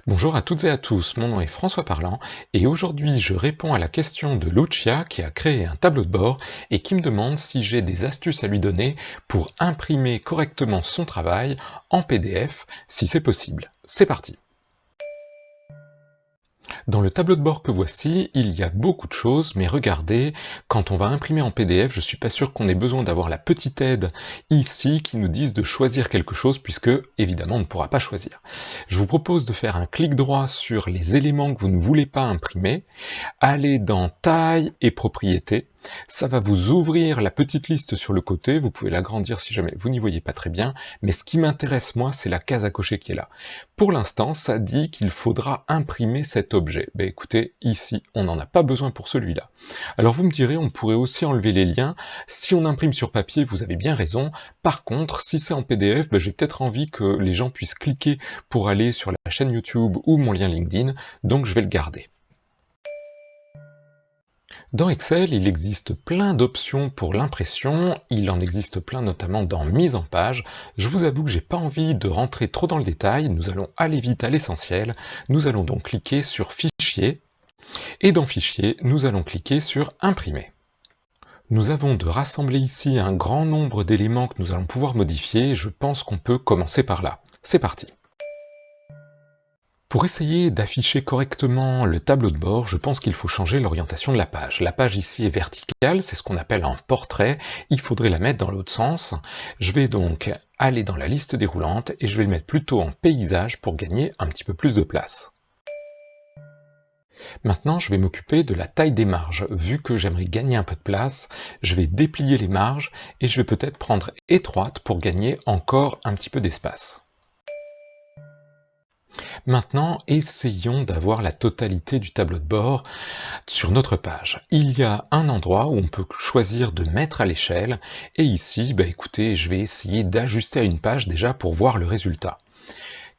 Bonjour à toutes et à tous, mon nom est François Parlant et aujourd'hui je réponds à la question de Lucia qui a créé un tableau de bord et qui me demande si j'ai des astuces à lui donner pour imprimer correctement son travail en PDF si c'est possible. C'est parti! Dans le tableau de bord que voici, il y a beaucoup de choses, mais regardez, quand on va imprimer en PDF, je suis pas sûr qu'on ait besoin d'avoir la petite aide ici qui nous dise de choisir quelque chose, puisque évidemment on ne pourra pas choisir. Je vous propose de faire un clic droit sur les éléments que vous ne voulez pas imprimer, aller dans Taille et Propriétés, ça va vous ouvrir la petite liste sur le côté, vous pouvez l'agrandir si jamais vous n'y voyez pas très bien, mais ce qui m'intéresse moi, c'est la case à cocher qui est là. Pour l'instant, ça dit qu'il faudra imprimer cet objet. Ben écoutez, ici, on n'en a pas besoin pour celui-là. Alors vous me direz, on pourrait aussi enlever les liens. Si on imprime sur papier, vous avez bien raison. Par contre, si c'est en PDF, ben j'ai peut-être envie que les gens puissent cliquer pour aller sur la chaîne YouTube ou mon lien LinkedIn, donc je vais le garder. Dans Excel, il existe plein d'options pour l'impression, il en existe plein notamment dans Mise en page. Je vous avoue que j'ai pas envie de rentrer trop dans le détail, nous allons aller vite à l'essentiel. Nous allons donc cliquer sur Fichier, et dans Fichier, nous allons cliquer sur Imprimer. Nous avons de rassembler ici un grand nombre d'éléments que nous allons pouvoir modifier, je pense qu'on peut commencer par là. C'est parti! Pour essayer d'afficher correctement le tableau de bord, je pense qu'il faut changer l'orientation de la page. La page ici est verticale, c'est ce qu'on appelle un portrait, il faudrait la mettre dans l'autre sens. Je vais donc aller dans la liste déroulante et je vais le mettre plutôt en paysage pour gagner un petit peu plus de place. Maintenant, je vais m'occuper de la taille des marges. Vu que j'aimerais gagner un peu de place, je vais déplier les marges et je vais peut-être prendre étroite pour gagner encore un petit peu d'espace. Maintenant, essayons d'avoir la totalité du tableau de bord sur notre page. Il y a un endroit où on peut choisir de mettre à l'échelle, et ici, écoutez, je vais essayer d'ajuster à une page déjà pour voir le résultat.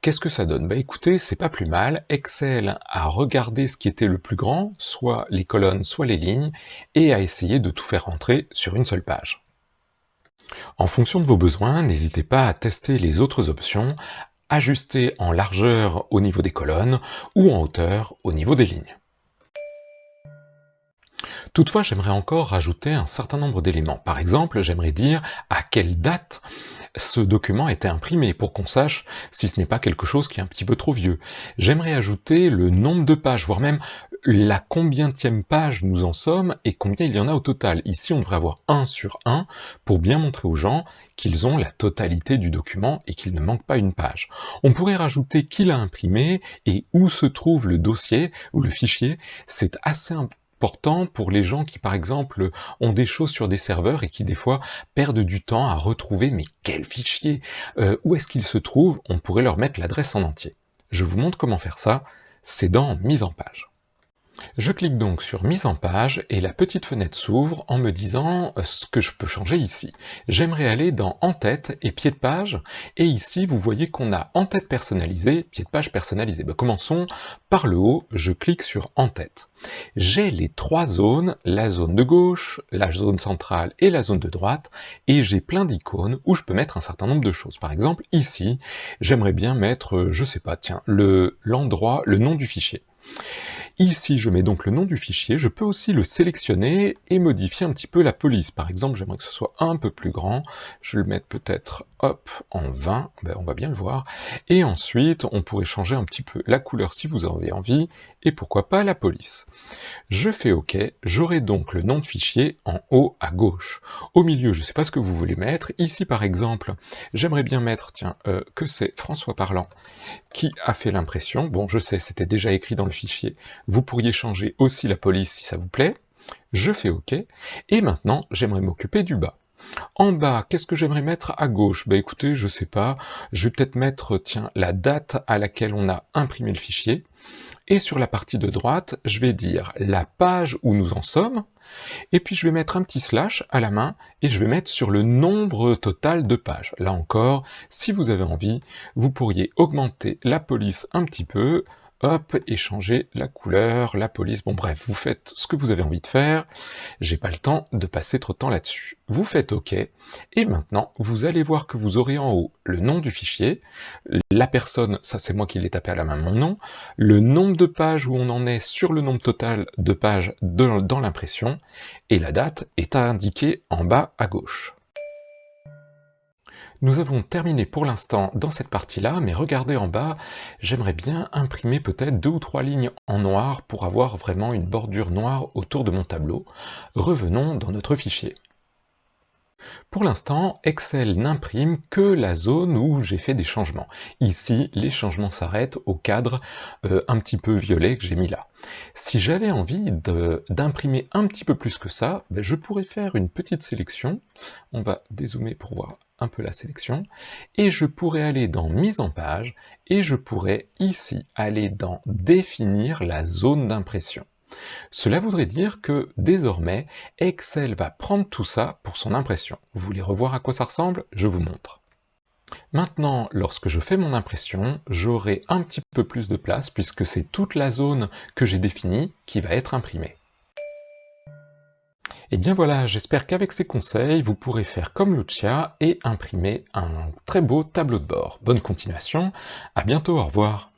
Qu'est-ce que ça donne? Écoutez, c'est pas plus mal. Excel a regardé ce qui était le plus grand, soit les colonnes, soit les lignes, et a essayé de tout faire rentrer sur une seule page. En fonction de vos besoins, n'hésitez pas à tester les autres options, ajuster en largeur au niveau des colonnes ou en hauteur au niveau des lignes. Toutefois, j'aimerais encore rajouter un certain nombre d'éléments. Par exemple, j'aimerais dire à quelle date ce document a été imprimé pour qu'on sache si ce n'est pas quelque chose qui est un petit peu trop vieux. J'aimerais ajouter le nombre de pages, voire même la combienième page nous en sommes et combien il y en a au total. Ici, on devrait avoir 1 sur 1 pour bien montrer aux gens qu'ils ont la totalité du document et qu'il ne manque pas une page. On pourrait rajouter qui l'a imprimé et où se trouve le dossier ou le fichier. C'est assez important pour les gens qui, par exemple, ont des choses sur des serveurs et qui, des fois, perdent du temps à retrouver « mais quel fichier où est-ce qu'il se trouve ?» On pourrait leur mettre l'adresse en entier. Je vous montre comment faire ça, c'est dans Mise en page. Je clique donc sur Mise en page et la petite fenêtre s'ouvre en me disant ce que je peux changer ici. J'aimerais aller dans En-tête et Pied de page, et ici vous voyez qu'on a En-tête personnalisé, Pied de page personnalisé. Commençons par le haut, je clique sur En-tête. J'ai les trois zones, la zone de gauche, la zone centrale et la zone de droite, et j'ai plein d'icônes où je peux mettre un certain nombre de choses. Par exemple, ici, j'aimerais bien mettre, je sais pas, tiens, l'endroit, le nom du fichier. Ici, je mets donc le nom du fichier, je peux aussi le sélectionner et modifier un petit peu la police. Par exemple, j'aimerais que ce soit un peu plus grand, je vais le mettre peut-être, hop, en 20, on va bien le voir. Et ensuite, on pourrait changer un petit peu la couleur si vous en avez envie, et pourquoi pas la police. Je fais OK, j'aurai donc le nom de fichier en haut à gauche. Au milieu, je ne sais pas ce que vous voulez mettre. Ici, par exemple, j'aimerais bien mettre, tiens, que c'est François Parlant qui a fait l'impression. Bon, je sais, c'était déjà écrit dans le fichier. Vous pourriez changer aussi la police si ça vous plaît. Je fais OK. Et maintenant, j'aimerais m'occuper du bas. En bas, qu'est-ce que j'aimerais mettre à gauche? Écoutez, je sais pas. Je vais peut-être mettre, tiens, la date à laquelle on a imprimé le fichier. Et sur la partie de droite, je vais dire la page où nous en sommes, et puis je vais mettre un petit slash à la main, et je vais mettre sur le nombre total de pages. Là encore, si vous avez envie, vous pourriez augmenter la police un petit peu, hop, et changer la couleur, la police, bon bref, vous faites ce que vous avez envie de faire, j'ai pas le temps de passer trop de temps là-dessus. Vous faites OK, et maintenant, vous allez voir que vous aurez en haut le nom du fichier, la personne, ça c'est moi qui l'ai tapé à la main, mon nom, le nombre de pages où on en est sur le nombre total de pages dans l'impression, et la date est indiquée en bas à gauche. Nous avons terminé pour l'instant dans cette partie-là, mais regardez en bas, j'aimerais bien imprimer peut-être 2 ou 3 lignes en noir pour avoir vraiment une bordure noire autour de mon tableau. Revenons dans notre fichier. Pour l'instant, Excel n'imprime que la zone où j'ai fait des changements. Ici, les changements s'arrêtent au cadre un petit peu violet que j'ai mis là. Si j'avais envie d'imprimer un petit peu plus que ça, ben, je pourrais faire une petite sélection. On va dézoomer pour voir un peu la sélection. Et je pourrais aller dans Mise en page, et je pourrais ici aller dans Définir la zone d'impression. Cela voudrait dire que, désormais, Excel va prendre tout ça pour son impression. Vous voulez revoir à quoi ça ressemble? Je vous montre. Maintenant, lorsque je fais mon impression, j'aurai un petit peu plus de place puisque c'est toute la zone que j'ai définie qui va être imprimée. Et bien voilà, j'espère qu'avec ces conseils, vous pourrez faire comme Lucia et imprimer un très beau tableau de bord. Bonne continuation, à bientôt, au revoir.